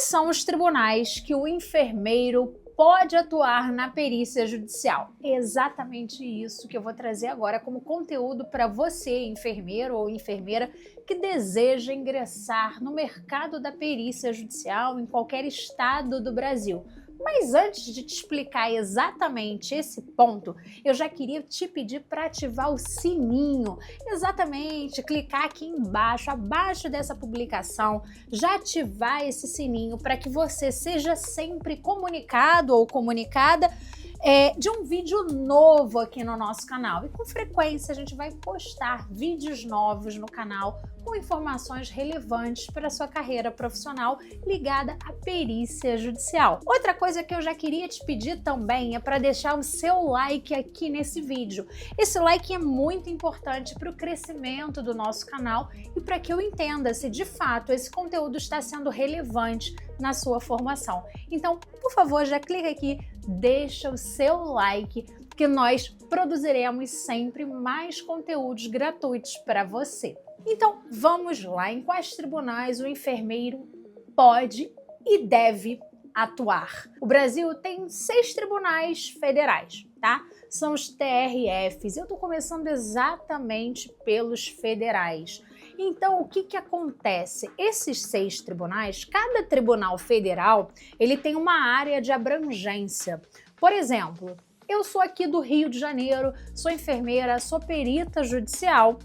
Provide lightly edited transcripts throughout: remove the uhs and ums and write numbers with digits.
Quais são os tribunais que o enfermeiro pode atuar na perícia judicial? É exatamente isso que eu vou trazer agora como conteúdo para você, enfermeiro ou enfermeira, que deseja ingressar no mercado da perícia judicial em qualquer estado do Brasil. Mas antes de te explicar exatamente esse ponto, eu já queria te pedir para ativar o sininho. Exatamente, clicar aqui embaixo, abaixo dessa publicação, já ativar esse sininho para que você seja sempre comunicado ou comunicada de um vídeo novo aqui no nosso canal. E com frequência a gente vai postar vídeos novos no canal com informações relevantes para a sua carreira profissional ligada à perícia judicial. Outra coisa que eu já queria te pedir também é para deixar o seu like aqui nesse vídeo. Esse like é muito importante para o crescimento do nosso canal e para que eu entenda se de fato esse conteúdo está sendo relevante na sua formação. Então, por favor, já clica aqui, deixa o seu like, que nós produziremos sempre mais conteúdos gratuitos para você. Então, vamos lá, em quais tribunais o enfermeiro pode e deve atuar? O Brasil tem 6 tribunais federais, tá? São os TRFs. Eu tô começando exatamente pelos federais. Então, o que acontece? Esses 6 tribunais, cada tribunal federal, ele tem uma área de abrangência. Por exemplo, eu sou aqui do Rio de Janeiro, sou enfermeira, sou perita judicial.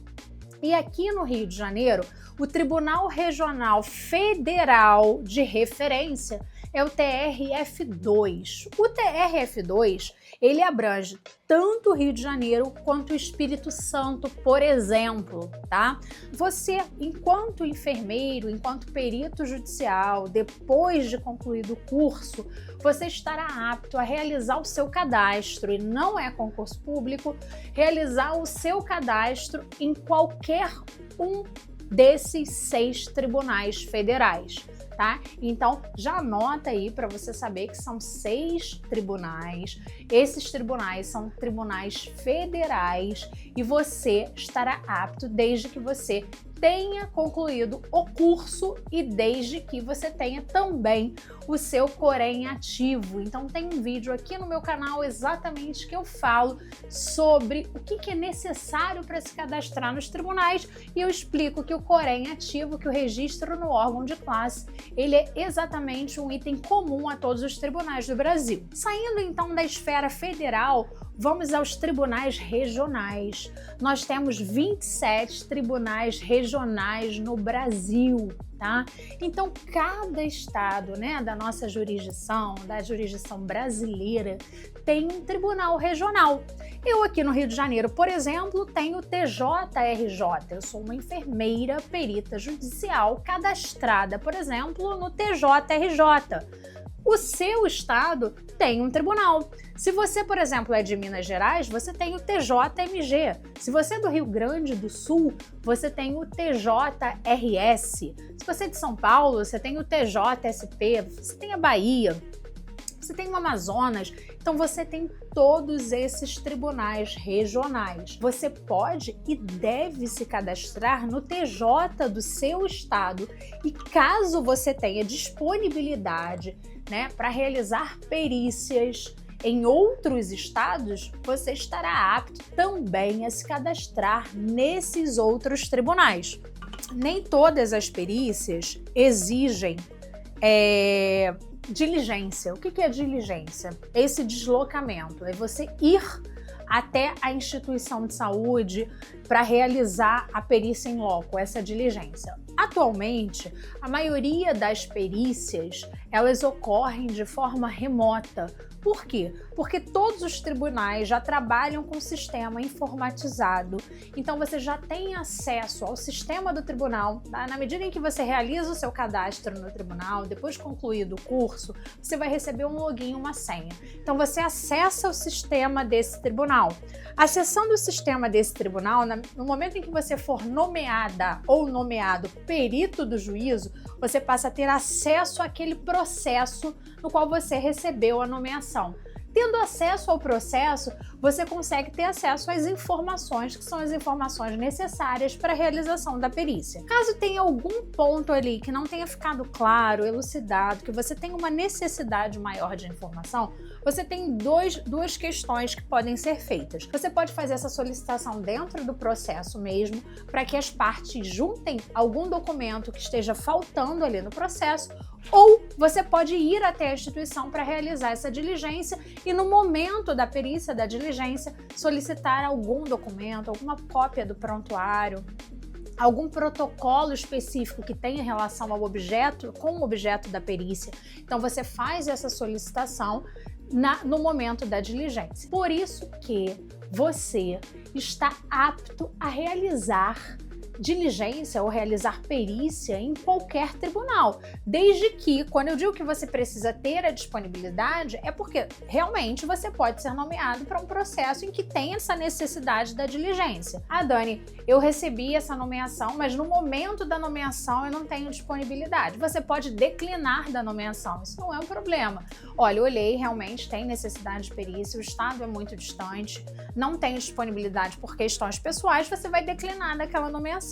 E aqui no Rio de Janeiro, o Tribunal Regional Federal de Referência é o TRF2. O TRF2, ele abrange tanto o Rio de Janeiro quanto o Espírito Santo, por exemplo, tá? Você, enquanto enfermeiro, enquanto perito judicial, depois de concluído o curso, você estará apto a realizar o seu cadastro, e não é concurso público, realizar o seu cadastro em qualquer um desses 6 tribunais federais. Tá? Então, já anota aí para você saber que são 6 tribunais. Esses tribunais são tribunais federais e você estará apto desde que você tenha concluído o curso e desde que você tenha também o seu Corém ativo. Então tem um vídeo aqui no meu canal exatamente que eu falo sobre o que é necessário para se cadastrar nos tribunais e eu explico que o Corém ativo, que o registro no órgão de classe, ele é exatamente um item comum a todos os tribunais do Brasil. Saindo então da esfera federal, vamos aos tribunais regionais. Nós temos 27 tribunais regionais no Brasil, tá? Então, cada estado, né, da nossa jurisdição, da jurisdição brasileira, tem um tribunal regional. Eu aqui no Rio de Janeiro, por exemplo, tenho o TJRJ. Eu sou uma enfermeira perita judicial cadastrada, por exemplo, no TJRJ. O seu estado tem um tribunal. Se você, por exemplo, é de Minas Gerais, você tem o TJMG. Se você é do Rio Grande do Sul, você tem o TJRS. Se você é de São Paulo, você tem o TJSP. Você tem a Bahia, você tem o Amazonas. Então você tem todos esses tribunais regionais. Você pode e deve se cadastrar no TJ do seu estado. E caso você tenha disponibilidade, né, para realizar perícias em outros estados, você estará apto também a se cadastrar nesses outros tribunais. Nem todas as perícias exigem diligência. O que é diligência? Esse deslocamento, é você ir até a instituição de saúde para realizar a perícia em loco, essa diligência. Atualmente, a maioria das perícias, elas ocorrem de forma remota. Por quê? Porque todos os tribunais já trabalham com sistema informatizado, então você já tem acesso ao sistema do tribunal, tá? Na medida em que você realiza o seu cadastro no tribunal, depois concluído o curso, você vai receber um login e uma senha. Então você acessa o sistema desse tribunal. Acessando o sistema desse tribunal, no momento em que você for nomeada ou nomeado perito do juízo, você passa a ter acesso àquele processo no qual você recebeu a nomeação. Tendo acesso ao processo, você consegue ter acesso às informações que são as informações necessárias para a realização da perícia. Caso tenha algum ponto ali que não tenha ficado claro, elucidado, que você tenha uma necessidade maior de informação, você tem duas questões que podem ser feitas. Você pode fazer essa solicitação dentro do processo mesmo, para que as partes juntem algum documento que esteja faltando ali no processo, ou você pode ir até a instituição para realizar essa diligência e no momento da perícia, da diligência, solicitar algum documento, alguma cópia do prontuário, algum protocolo específico que tenha relação ao objeto, com o objeto da perícia. Então você faz essa solicitação no momento da diligência. Por isso que você está apto a realizar diligência ou realizar perícia em qualquer tribunal, desde que, quando eu digo que você precisa ter a disponibilidade, é porque realmente você pode ser nomeado para um processo em que tem essa necessidade da diligência. Ah, Dani, eu recebi essa nomeação, mas no momento da nomeação eu não tenho disponibilidade. Você pode declinar da nomeação, isso não é um problema. Olha, eu olhei, realmente tem necessidade de perícia, o estado é muito distante, não tenho disponibilidade por questões pessoais, você vai declinar daquela nomeação.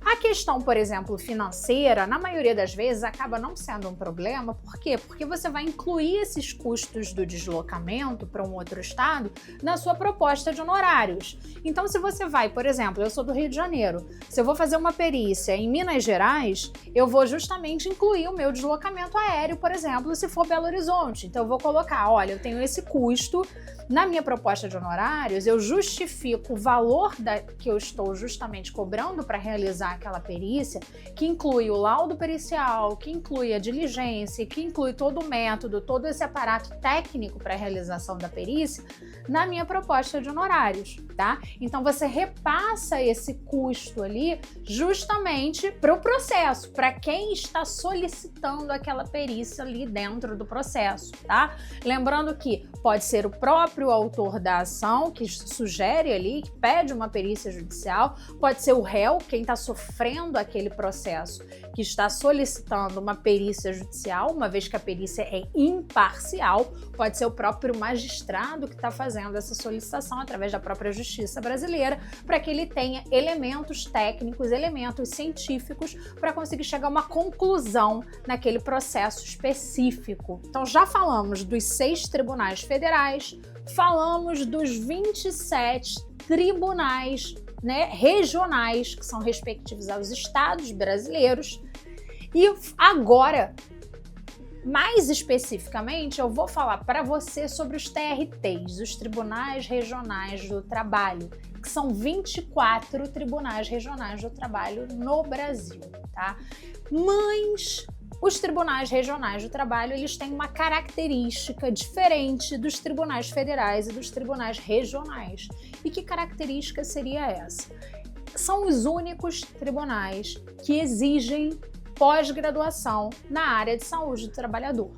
A questão, por exemplo, financeira, na maioria das vezes acaba não sendo um problema. Por quê? Porque você vai incluir esses custos do deslocamento para um outro estado na sua proposta de honorários. Então, se você vai, por exemplo, eu sou do Rio de Janeiro, se eu vou fazer uma perícia em Minas Gerais, eu vou justamente incluir o meu deslocamento aéreo, por exemplo, se for Belo Horizonte. Então, eu vou colocar, olha, eu tenho esse custo, na minha proposta de honorários, eu justifico o valor que eu estou justamente cobrando para realizar aquela perícia, que inclui o laudo pericial, que inclui a diligência, que inclui todo o método, todo esse aparato técnico para a realização da perícia, na minha proposta de honorários, tá? Então você repassa esse custo ali justamente para o processo, para quem está solicitando aquela perícia ali dentro do processo, tá? Lembrando que pode ser o próprio autor da ação que sugere ali, que pede uma perícia judicial, pode ser o réu, quem está sofrendo aquele processo, que está solicitando uma perícia judicial, uma vez que a perícia é imparcial, pode ser o próprio magistrado que está fazendo essa solicitação através da própria justiça brasileira, para que ele tenha elementos técnicos, elementos científicos para conseguir chegar a uma conclusão naquele processo específico. Então já falamos dos 6 tribunais federais, falamos dos 27 tribunais, né, regionais, que são respectivos aos estados brasileiros. E agora, mais especificamente, eu vou falar para você sobre os TRTs, os Tribunais Regionais do Trabalho, que são 24 tribunais regionais do trabalho no Brasil, tá? Mas os tribunais regionais do trabalho, eles têm uma característica diferente dos tribunais federais e dos tribunais regionais. E que característica seria essa? São os únicos tribunais que exigem pós-graduação na área de saúde do trabalhador.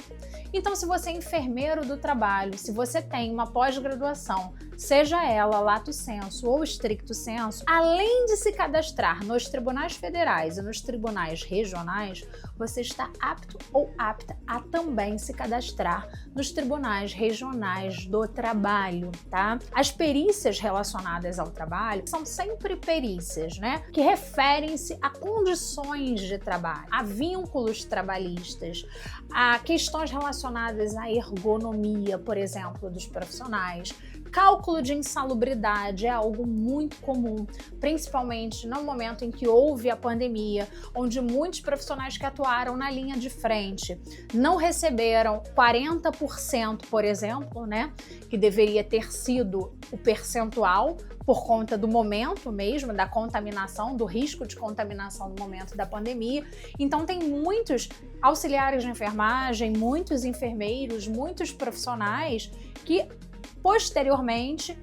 Então, se você é enfermeiro do trabalho, se você tem uma pós-graduação, seja ela lato sensu ou stricto sensu, além de se cadastrar nos tribunais federais e nos tribunais regionais, você está apto ou apta a também se cadastrar nos tribunais regionais do trabalho, tá? As perícias relacionadas ao trabalho são sempre perícias, né, que referem-se a condições de trabalho, a vínculos trabalhistas, a questões relacionadas à ergonomia, por exemplo, dos profissionais. Cálculo de insalubridade é algo muito comum, principalmente no momento em que houve a pandemia, onde muitos profissionais que atuaram na linha de frente não receberam 40%, por exemplo, né, que deveria ter sido o percentual por conta do momento mesmo, da contaminação, do risco de contaminação no momento da pandemia. Então tem muitos auxiliares de enfermagem, muitos enfermeiros, muitos profissionais que posteriormente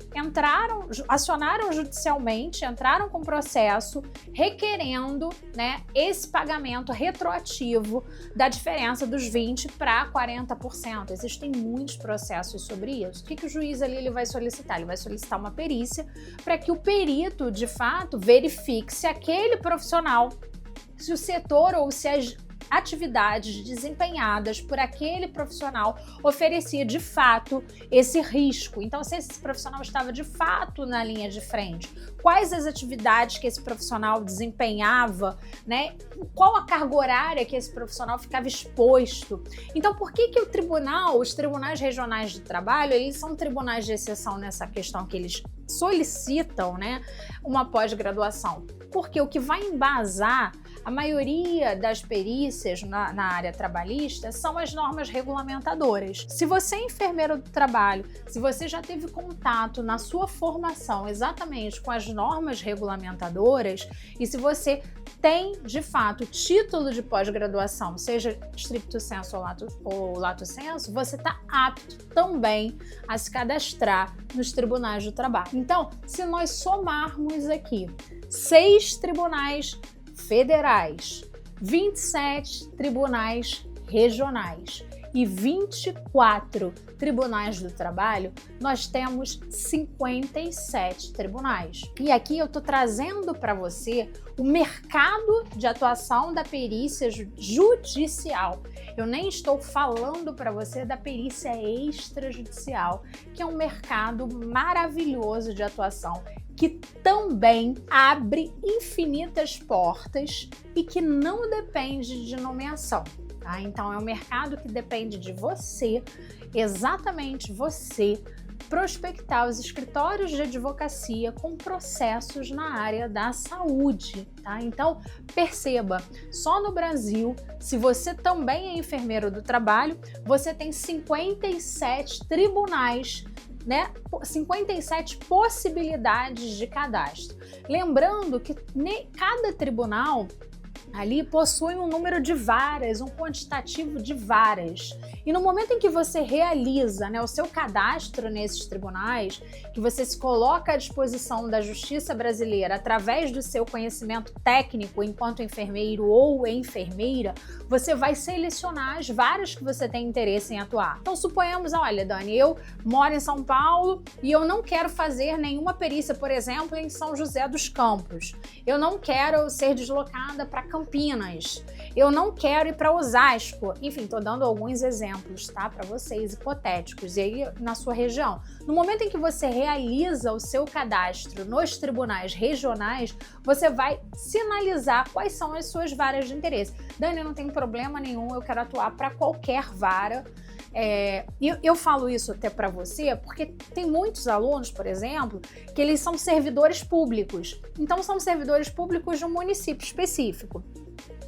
acionaram judicialmente, entraram com processo requerendo, né, esse pagamento retroativo da diferença dos 20% para 40%. Existem muitos processos sobre isso. O que o juiz ali ele vai solicitar? Ele vai solicitar uma perícia para que o perito, de fato, verifique se aquele profissional, se o setor ou se as atividades desempenhadas por aquele profissional oferecia de fato esse risco. Então, se esse profissional estava de fato na linha de frente, quais as atividades que esse profissional desempenhava, né? Qual a carga horária que esse profissional ficava exposto. Então, por que os tribunais regionais de trabalho, eles são tribunais de exceção nessa questão que eles solicitam, né, uma pós-graduação? Porque o que vai embasar a maioria das perícias na área trabalhista são as normas regulamentadoras. Se você é enfermeiro do trabalho, se você já teve contato na sua formação exatamente com as normas regulamentadoras e se você tem, de fato, título de pós-graduação, seja stricto sensu ou lato sensu, você está apto também a se cadastrar nos tribunais do trabalho. Então, se nós somarmos aqui 6 tribunais federais, 27 tribunais regionais e 24 tribunais do trabalho, nós temos 57 tribunais. E aqui eu estou trazendo para você o mercado de atuação da perícia judicial. Eu nem estou falando para você da perícia extrajudicial, que é um mercado maravilhoso de atuação, que também abre infinitas portas e que não depende de nomeação. Tá? Então, é um mercado que depende de você, exatamente você, prospectar os escritórios de advocacia com processos na área da saúde. Tá? Então, perceba, só no Brasil, se você também é enfermeiro do trabalho, você tem 57 tribunais, né, 57 possibilidades de cadastro. Lembrando que cada tribunal ali possui um número de varas, um quantitativo de varas. E no momento em que você realiza, né, o seu cadastro nesses tribunais, que você se coloca à disposição da justiça brasileira através do seu conhecimento técnico enquanto enfermeiro ou enfermeira, você vai selecionar as varas que você tem interesse em atuar. Então, suponhamos, olha, Dani, eu moro em São Paulo e eu não quero fazer nenhuma perícia, por exemplo, em São José dos Campos. Eu não quero ser deslocada para Campinas. Eu não quero ir para Osasco. Enfim, estou dando alguns exemplos, tá, para vocês, hipotéticos, e aí na sua região. No momento em que você realiza o seu cadastro nos tribunais regionais, você vai sinalizar quais são as suas varas de interesse. Dani, não tem problema nenhum, eu quero atuar para qualquer vara. Eu falo isso até para você porque tem muitos alunos, por exemplo, que eles são servidores públicos. Então, são servidores públicos de um município específico.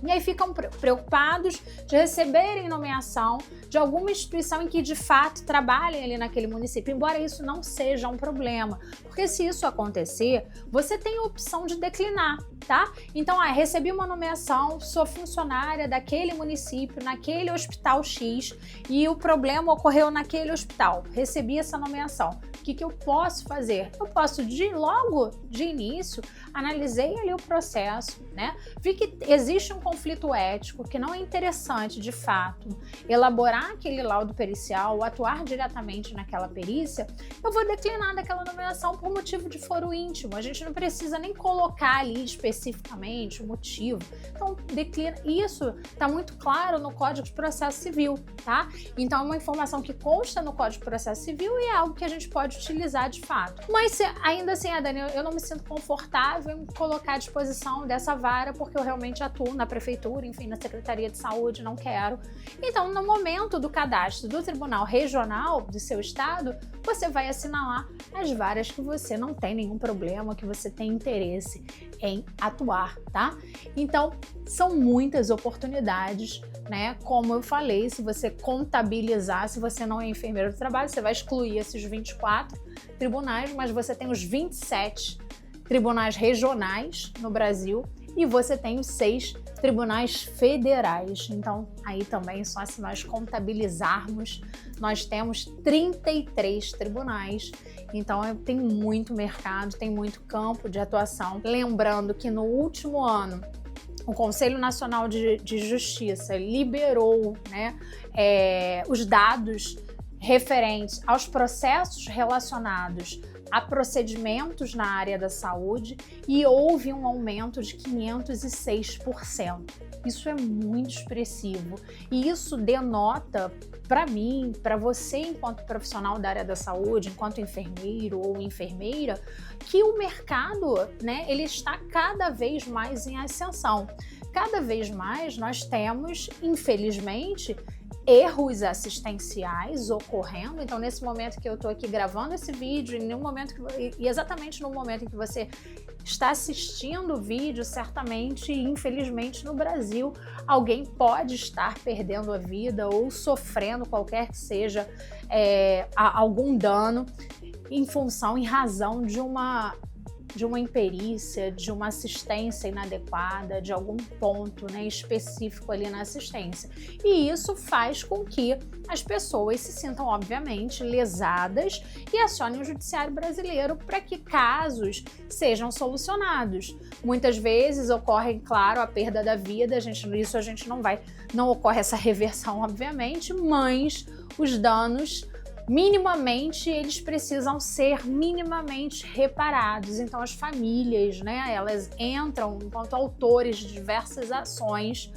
E aí ficam preocupados de receberem nomeação de alguma instituição em que de fato trabalhem ali naquele município, embora isso não seja um problema, porque se isso acontecer, você tem a opção de declinar, tá? Então, recebi uma nomeação, sou funcionária daquele município, naquele hospital X, e o problema ocorreu naquele hospital, recebi essa nomeação. O que eu posso fazer? Eu posso, logo de início, analisei ali o processo, né? Vi que existe um conflito ético, que não é interessante, de fato, elaborar aquele laudo pericial ou atuar diretamente naquela perícia, eu vou declinar daquela nomeação por motivo de foro íntimo. A gente não precisa nem colocar ali especificamente o motivo. Então, declina. Isso está muito claro no Código de Processo Civil, tá? Então, é uma informação que consta no Código de Processo Civil e é algo que a gente pode utilizar de fato. Mas, ainda assim, Dani, eu não me sinto confortável em colocar à disposição dessa vara, porque eu realmente atuo na prefeitura, enfim, na Secretaria de Saúde, não quero. Então, no momento do cadastro do Tribunal Regional do seu estado, você vai assinalar as varas que você não tem nenhum problema, que você tem interesse em atuar, tá? Então, são muitas oportunidades, né? Como eu falei, se você contabilizar, se você não é enfermeiro do trabalho, você vai excluir esses 24 tribunais, mas você tem os 27 tribunais regionais no Brasil e você tem os 6 tribunais federais. Então, aí também, só se nós contabilizarmos, nós temos 33 tribunais. Então, tem muito mercado, tem muito campo de atuação. Lembrando que no último ano, o Conselho Nacional de Justiça liberou, né, os dados referentes aos processos relacionados a procedimentos na área da saúde e houve um aumento de 506%. Isso é muito expressivo e isso denota para mim, para você enquanto profissional da área da saúde, enquanto enfermeiro ou enfermeira, que o mercado, né, ele está cada vez mais em ascensão. Cada vez mais nós temos, infelizmente, erros assistenciais ocorrendo. Então, nesse momento que eu estou aqui gravando esse vídeo, e exatamente no momento em que você está assistindo o vídeo, certamente, infelizmente, no Brasil, alguém pode estar perdendo a vida ou sofrendo qualquer que seja algum dano em razão de uma imperícia, de uma assistência inadequada, de algum ponto, né, específico ali na assistência. E isso faz com que as pessoas se sintam, obviamente, lesadas e acionem o judiciário brasileiro para que casos sejam solucionados. Muitas vezes ocorre, claro, a perda da vida, não ocorre essa reversão, obviamente, mas os danos minimamente eles precisam ser minimamente reparados. Então as famílias, né, elas entram enquanto autores de diversas ações,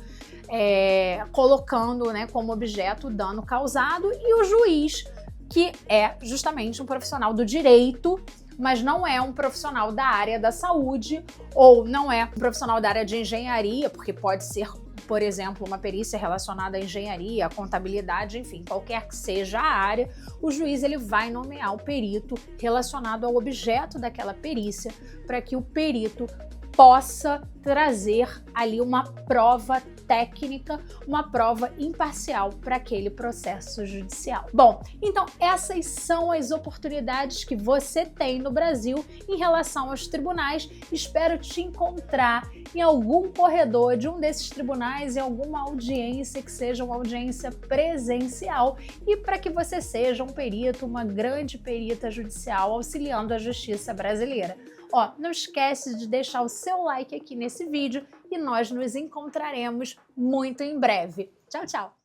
colocando, né, como objeto o dano causado, e o juiz, que é justamente um profissional do direito, mas não é um profissional da área da saúde, ou não é um profissional da área de engenharia, porque pode ser, por exemplo, uma perícia relacionada à engenharia, à contabilidade, enfim, qualquer que seja a área, o juiz ele vai nomear o perito relacionado ao objeto daquela perícia para que o perito possa trazer ali uma prova técnica, uma prova imparcial para aquele processo judicial. Bom, então essas são as oportunidades que você tem no Brasil em relação aos tribunais. Espero te encontrar em algum corredor de um desses tribunais, em alguma audiência que seja uma audiência presencial, e para que você seja um perito, uma grande perita judicial auxiliando a justiça brasileira. Ó, não esquece de deixar o seu like aqui nesse vídeo e nós nos encontraremos muito em breve. Tchau, tchau!